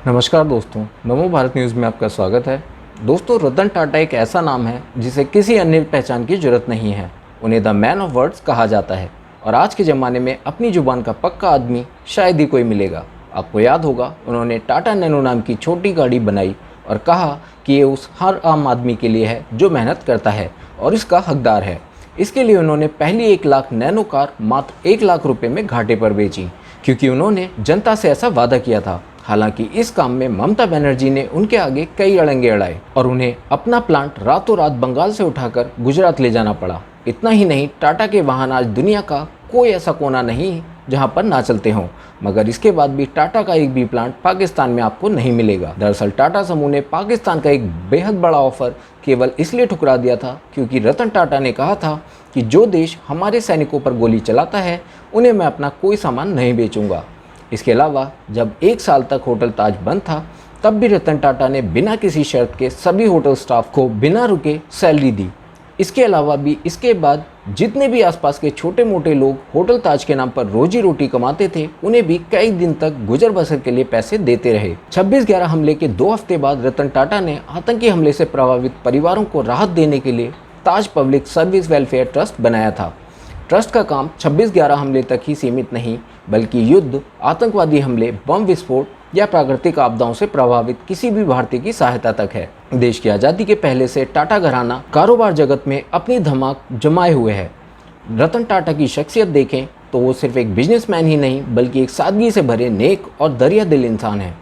नमस्कार दोस्तों, नमो भारत न्यूज़ में आपका स्वागत है। दोस्तों, रतन टाटा एक ऐसा नाम है जिसे किसी अन्य पहचान की जरूरत नहीं है। उन्हें द मैन ऑफ वर्ड्स कहा जाता है और आज के ज़माने में अपनी जुबान का पक्का आदमी शायद ही कोई मिलेगा। आपको याद होगा, उन्होंने टाटा नैनो नाम की छोटी गाड़ी बनाई और कहा कि ये उस हर आम आदमी के लिए है जो मेहनत करता है और इसका हकदार है। इसके लिए उन्होंने पहली 1 लाख नैनो कार मात्र 1 लाख रुपए में घाटे पर बेची, क्योंकि उन्होंने जनता से ऐसा वादा किया था। हालांकि इस काम में ममता बनर्जी ने उनके आगे कई अड़ंगे अड़ाए और उन्हें अपना प्लांट रातों रात बंगाल से उठाकर गुजरात ले जाना पड़ा। इतना ही नहीं, टाटा के वाहन आज दुनिया का कोई ऐसा कोना नहीं जहां पर ना चलते हों, मगर इसके बाद भी टाटा का एक भी प्लांट पाकिस्तान में आपको नहीं मिलेगा। दरअसल टाटा समूह ने पाकिस्तान का एक बेहद बड़ा ऑफर केवल इसलिए ठुकरा दिया था क्योंकि रतन टाटा ने कहा था कि जो देश हमारे सैनिकों पर गोली चलाता है उन्हें मैं अपना कोई सामान नहीं बेचूंगा। इसके अलावा जब 1 साल तक होटल ताज बंद था, तब भी रतन टाटा ने बिना किसी शर्त के सभी होटल स्टाफ को बिना रुके सैलरी दी। इसके अलावा भी इसके बाद जितने भी आसपास के छोटे मोटे लोग होटल ताज के नाम पर रोजी रोटी कमाते थे, उन्हें भी कई दिन तक गुजर बसर के लिए पैसे देते रहे। 26/11 हमले के 2 हफ्ते बाद रतन टाटा ने आतंकी हमले से प्रभावित परिवारों को राहत देने के लिए ताज पब्लिक सर्विस वेलफेयर ट्रस्ट बनाया था। ट्रस्ट का काम 26/11 हमले तक ही सीमित नहीं, बल्कि युद्ध, आतंकवादी हमले, बम विस्फोट या प्राकृतिक आपदाओं से प्रभावित किसी भी भारतीय की सहायता तक है। देश की आज़ादी के पहले से टाटा घराना कारोबार जगत में अपनी धमाक जमाए हुए है। रतन टाटा की शख्सियत देखें तो वो सिर्फ एक बिजनेसमैन ही नहीं, बल्कि एक सादगी से भरे नेक और दरिया दिल इंसान है।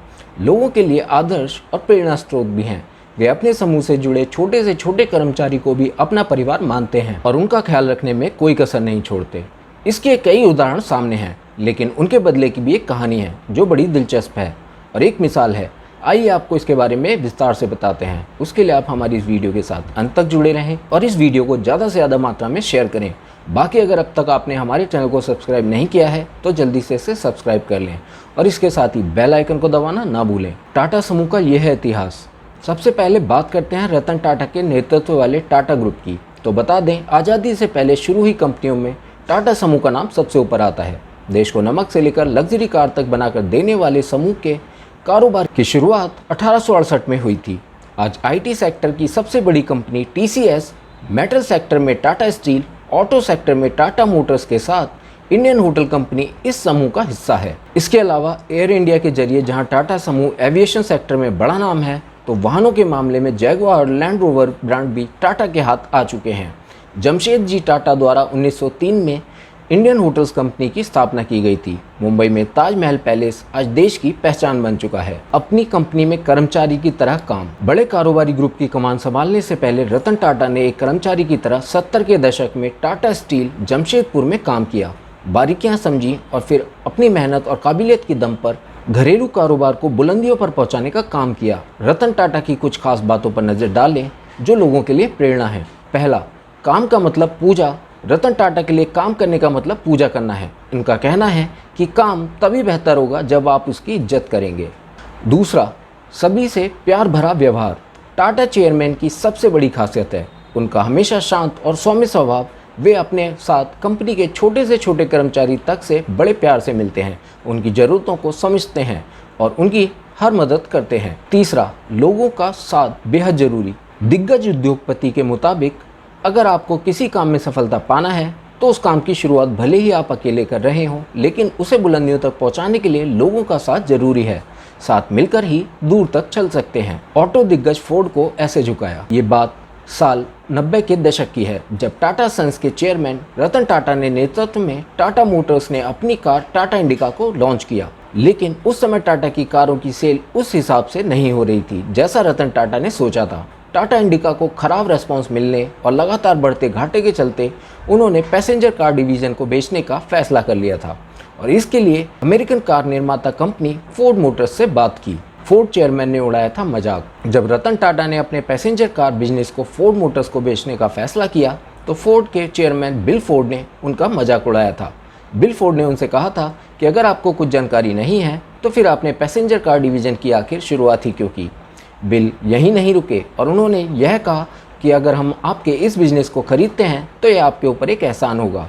लोगों के लिए आदर्श और प्रेरणा स्रोत भी हैं। वे अपने समूह से जुड़े छोटे से छोटे कर्मचारी को भी अपना परिवार मानते हैं और उनका ख्याल रखने में कोई कसर नहीं छोड़ते। इसके कई उदाहरण सामने हैं, लेकिन उनके बदले की भी एक कहानी है जो बड़ी दिलचस्प है और एक मिसाल है। आइए आपको इसके बारे में विस्तार से बताते हैं। उसके लिए आप हमारी इस वीडियो के साथ अंत तक जुड़े रहें और इस वीडियो को ज़्यादा से ज़्यादा मात्रा में शेयर करें। बाकी अगर अब तक आपने हमारे चैनल को सब्सक्राइब नहीं किया है तो जल्दी से इसे सब्सक्राइब कर लें और इसके साथ ही बेल आइकन को दबाना ना भूलें। टाटा समूह का यह है इतिहास। सबसे पहले बात करते हैं रतन टाटा के नेतृत्व वाले टाटा ग्रुप की। तो बता दें, आज़ादी से पहले शुरू हुई कंपनियों में टाटा समूह का नाम सबसे ऊपर आता है। देश को नमक से लेकर लग्जरी कार तक बनाकर देने वाले समूह के कारोबार की शुरुआत 1868 में हुई थी। आज आईटी सेक्टर की सबसे बड़ी कंपनी टीसीएस, मेटल सेक्टर में टाटा स्टील, ऑटो सेक्टर में टाटा मोटर्स के साथ इंडियन होटल कंपनी इस समूह का हिस्सा है। इसके अलावा एयर इंडिया के जरिए जहां टाटा समूह एविएशन सेक्टर में बड़ा नाम है, तो वाहनों के मामले में जैगुआर और लैंड रोवर ब्रांड भी टाटा के हाथ आ चुके हैं। जमशेद जी टाटा द्वारा 1903 में इंडियन होटल्स कंपनी की स्थापना की गई थी। मुंबई में ताजमहल पैलेस आज देश की पहचान बन चुका है। अपनी कंपनी में कर्मचारी की तरह काम। बड़े कारोबारी ग्रुप की कमान संभालने से पहले रतन टाटा ने एक कर्मचारी की तरह 70 के दशक में टाटा स्टील जमशेदपुर में काम किया, बारीकियां समझी और फिर अपनी मेहनत और काबिलियत की दम पर घरेलू कारोबार को बुलंदियों पर पहुंचाने का काम किया। रतन टाटा की कुछ खास बातों पर नजर डालें जो लोगों के लिए प्रेरणा है। पहला, काम का मतलब पूजा। रतन टाटा के लिए काम करने का मतलब पूजा करना है। इनका कहना है कि काम तभी बेहतर होगा जब आप उसकी इज्जत करेंगे। दूसरा, सभी से प्यार भरा व्यवहार। टाटा चेयरमैन की सबसे बड़ी खासियत है उनका हमेशा शांत और सौम्य स्वभाव। वे अपने साथ कंपनी के छोटे से छोटे कर्मचारी तक से बड़े प्यार से मिलते हैं, उनकी ज़रूरतों को समझते हैं और उनकी हर मदद करते हैं। तीसरा, लोगों का साथ बेहद ज़रूरी। दिग्गज उद्योगपति के मुताबिक अगर आपको किसी काम में सफलता पाना है तो उस काम की शुरुआत भले ही आप अकेले कर रहे हों, लेकिन उसे बुलंदियों तक पहुंचाने के लिए लोगों का साथ जरूरी है। साथ मिलकर ही दूर तक चल सकते हैं। ऑटो दिग्गज फोर्ड को ऐसे झुकाया। ये बात साल 90 के दशक की है, जब टाटा सन्स के चेयरमैन रतन टाटा ने नेतृत्व में टाटा मोटर्स ने अपनी कार टाटा इंडिका को लॉन्च किया। लेकिन उस समय टाटा की कारों की सेल उस हिसाब से नहीं हो रही थी जैसा रतन टाटा ने सोचा था। टाटा इंडिका को खराब रेस्पॉन्स मिलने और लगातार बढ़ते घाटे के चलते उन्होंने पैसेंजर कार डिवीज़न को बेचने का फैसला कर लिया था और इसके लिए अमेरिकन कार निर्माता कंपनी फोर्ड मोटर्स से बात की। फोर्ड चेयरमैन ने उड़ाया था मजाक। जब रतन टाटा ने अपने पैसेंजर कार बिजनेस को फोर्ड मोटर्स को बेचने का फैसला किया तो फोर्ड के चेयरमैन बिल फोर्ड ने उनका मजाक उड़ाया था। बिल फोर्ड ने उनसे कहा था कि अगर आपको कुछ जानकारी नहीं है तो फिर आपने पैसेंजर कार डिवीज़न की आखिर शुरुआत ही क्यों की। बिल यहीं नहीं रुके और उन्होंने यह कहा कि अगर हम आपके इस बिज़नेस को ख़रीदते हैं तो यह आपके ऊपर एक एहसान होगा।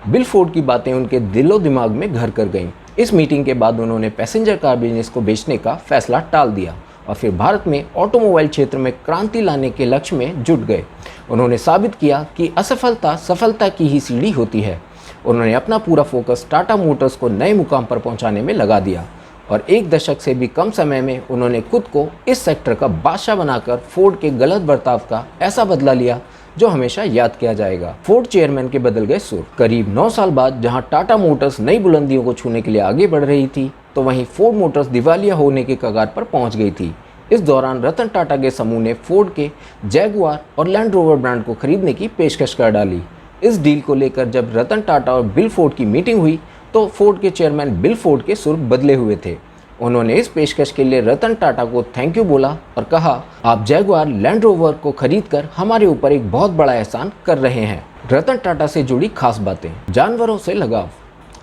बिल फोर्ड की बातें उनके दिलो दिमाग में घर कर गईं। इस मीटिंग के बाद उन्होंने पैसेंजर कार बिजनेस को बेचने का फैसला टाल दिया और फिर भारत में ऑटोमोबाइल क्षेत्र में क्रांति लाने के लक्ष्य में जुट गए। उन्होंने साबित किया कि असफलता सफलता की ही सीढ़ी होती है। उन्होंने अपना पूरा फोकस टाटा मोटर्स को नए मुकाम पर पहुंचाने में लगा दिया और 1 दशक से भी कम समय में उन्होंने खुद को इस सेक्टर का बादशाह बनाकर फोर्ड के गलत बर्ताव का ऐसा बदला लिया जो हमेशा याद किया जाएगा। फोर्ड चेयरमैन के बदल गए सुर। करीब 9 साल बाद जहां टाटा मोटर्स नई बुलंदियों को छूने के लिए आगे बढ़ रही थी, तो वहीं फोर्ड मोटर्स दिवालिया होने के कगार पर पहुंच गई थी। इस दौरान रतन टाटा के समूह ने फोर्ड के जैगुआर और लैंड रोवर ब्रांड को खरीदने की पेशकश कर डाली। इस डील को लेकर जब रतन टाटा और बिल फोर्ड की मीटिंग हुई तो फोर्ड के चेयरमैन बिल फोर्ड के सुर बदले हुए थे। उन्होंने इस पेशकश के लिए रतन टाटा को थैंक यू बोला और कहा, आप जैगुआर लैंड रोवर को खरीदकर हमारे ऊपर एक बहुत बड़ा एहसान कर रहे हैं। रतन टाटा से जुड़ी खास बातें। जानवरों से लगाव।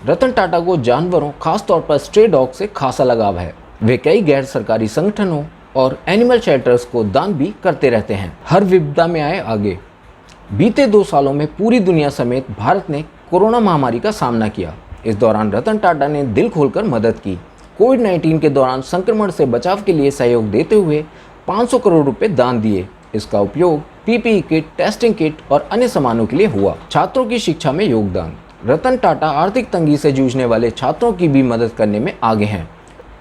रतन टाटा को जानवरों, खासतौर पर स्ट्रे डॉग से खासा लगाव है। वे कई गैर सरकारी संगठनों और एनिमल शेल्टर्स को दान भी करते रहते हैं। हर विपदा में आए आगे। बीते 2 सालों में पूरी दुनिया समेत भारत ने कोरोना महामारी का सामना किया। इस दौरान रतन टाटा ने दिल खोलकर मदद की। कोविड-19 के दौरान संक्रमण से बचाव के लिए सहयोग देते हुए 500 करोड़ रुपए दान दिए। इसका उपयोग पीपीई किट, टेस्टिंग किट और अन्य सामानों के लिए हुआ। छात्रों की शिक्षा में योगदान। रतन टाटा आर्थिक तंगी से जूझने वाले छात्रों की भी मदद करने में आगे हैं।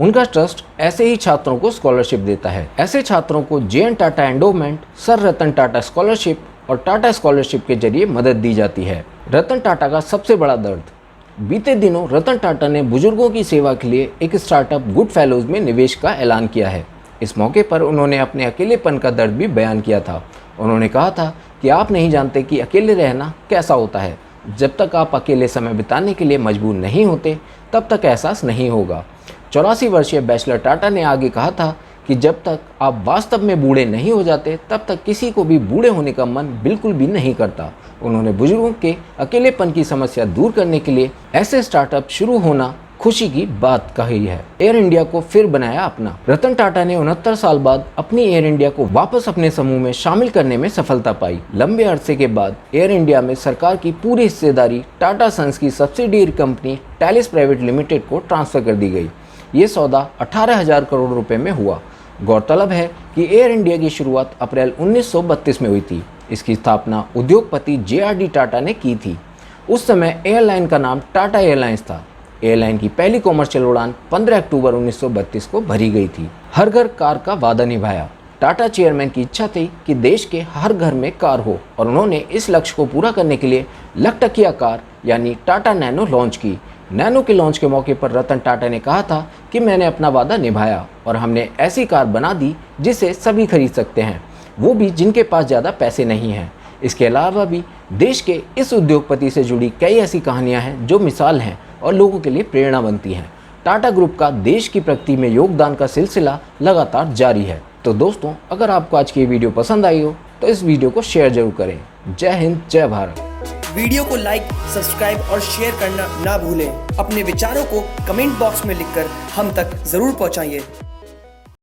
उनका ट्रस्ट ऐसे ही छात्रों को स्कॉलरशिप देता है। ऐसे छात्रों को JN. Tata endowment, sir Ratan Tata scholarship और टाटा स्कॉलरशिप के जरिए मदद दी जाती है। रतन टाटा का सबसे बड़ा दर्द। बीते दिनों रतन टाटा ने बुजुर्गों की सेवा के लिए एक स्टार्टअप गुड फेलोज में निवेश का ऐलान किया है। इस मौके पर उन्होंने अपने अकेलेपन का दर्द भी बयान किया था। उन्होंने कहा था कि आप नहीं जानते कि अकेले रहना कैसा होता है। जब तक आप अकेले समय बिताने के लिए मजबूर नहीं होते तब तक एहसास नहीं होगा। 84 वर्षीय बैचलर टाटा ने आगे कहा था कि जब तक आप वास्तव में बूढ़े नहीं हो जाते तब तक किसी को भी बूढ़े होने का मन बिल्कुल भी नहीं करता। उन्होंने बुजुर्गों के अकेलेपन की समस्या दूर करने के लिए ऐसे स्टार्टअप शुरू होना खुशी की बात कही है। एयर इंडिया को फिर बनाया अपना। रतन टाटा ने 69 साल बाद अपनी एयर इंडिया को वापस अपने समूह में शामिल करने में सफलता पाई। लंबे अरसे के बाद एयर इंडिया में सरकार की पूरी हिस्सेदारी टाटा सन्स की सब्सिडियरी कंपनी टैलिस प्राइवेट लिमिटेड को ट्रांसफर कर दी गई। ये सौदा 18,000 करोड़ रुपए में हुआ। गौरतलब है कि एयर इंडिया की शुरुआत अप्रैल 1932 में हुई थी। इसकी स्थापना उद्योगपति जे.आर.डी. टाटा ने की थी। उस समय एयरलाइन का नाम टाटा एयरलाइंस था। एयरलाइन की पहली कॉमर्शियल उड़ान 15 अक्टूबर 1932 को भरी गई थी। हर घर कार का वादा निभाया। टाटा चेयरमैन की इच्छा थी कि देश के हर घर में कार हो और उन्होंने इस लक्ष्य को पूरा करने के लिए लखटकिया कार यानी टाटा नैनो लॉन्च की। नैनो के लॉन्च के मौके पर रतन टाटा ने कहा था कि मैंने अपना वादा निभाया और हमने ऐसी कार बना दी जिसे सभी खरीद सकते हैं, वो भी जिनके पास ज़्यादा पैसे नहीं हैं। इसके अलावा भी देश के इस उद्योगपति से जुड़ी कई ऐसी कहानियां हैं जो मिसाल हैं और लोगों के लिए प्रेरणा बनती हैं। टाटा ग्रुप का देश की प्रगति में योगदान का सिलसिला लगातार जारी है। तो दोस्तों, अगर आपको आज की ये वीडियो पसंद आई हो तो इस वीडियो को शेयर जरूर करें। जय हिंद, जय भारत। वीडियो को लाइक, सब्सक्राइब और शेयर करना ना भूलें। अपने विचारों को कमेंट बॉक्स में लिखकर हम तक जरूर पहुंचाइए।